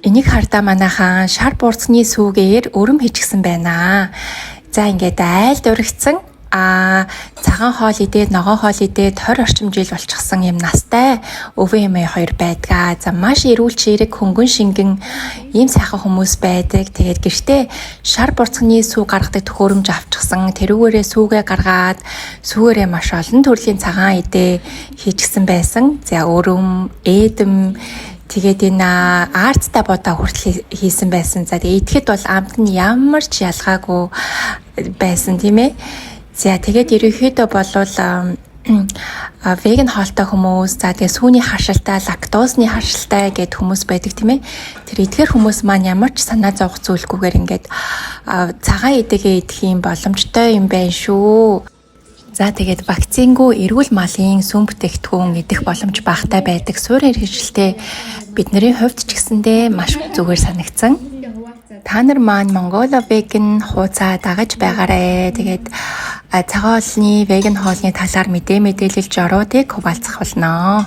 Энийг хардаа манайхан шар бурцны сүүгээр өрөм хийчихсэн байна. За ингээд айл дургцсан цагаан хоол идээд ногоон хоол идээд 20 орчим жил болчихсон юм настай өвөө эмээ хоёр байдгаа. За маш эрүүл чирэг хөнгөн шингэн ийм сайхан хүмүүс байдаг. Тэгээд гэртээ шар бурцны сүү гаргадаг төхөөрөмж авчихсан. Тэрүүгээрээ сүүгээ гаргаад сүүгээрээ маш олон төрлийн цагаан идээ хийчихсэн байсан. За өрөм, эдэм тэгээд энэ арцтай бодаа хүртэл хийсэн байсан. За тэгээд идэхэд бол амт нь ямар ч ялгаагүй байсан тийм ээ. За тэгээд ерөнхийдөө болвол веган хоолтой хүмүүс, за тэгээд сүүний харшилтай, лактозны харшилтай гэд хүмүүс байдаг тийм ээ. Тэр эдгээр хүмүүс маань ямар ч санаа зовх зүйлгүйгээр ингээд цагаан идэгээ идэх юм боломжтой юм байна шүү. За тэгээд вакцингүй эрүүл малын сүм бүтээгдэхүүн идэх боломж багтай байдаг. Суурь хэрэгжилтэй бидний хувьд ч гэсэндээ маш зүгээр санагдсан. Та нар маань Mongolia vegan хуудасаа дагаж байгаарэ. Тэгээд цагаан хоолны веган хоолны талаар мэдээлэл жоруудыг хуваалцах болно.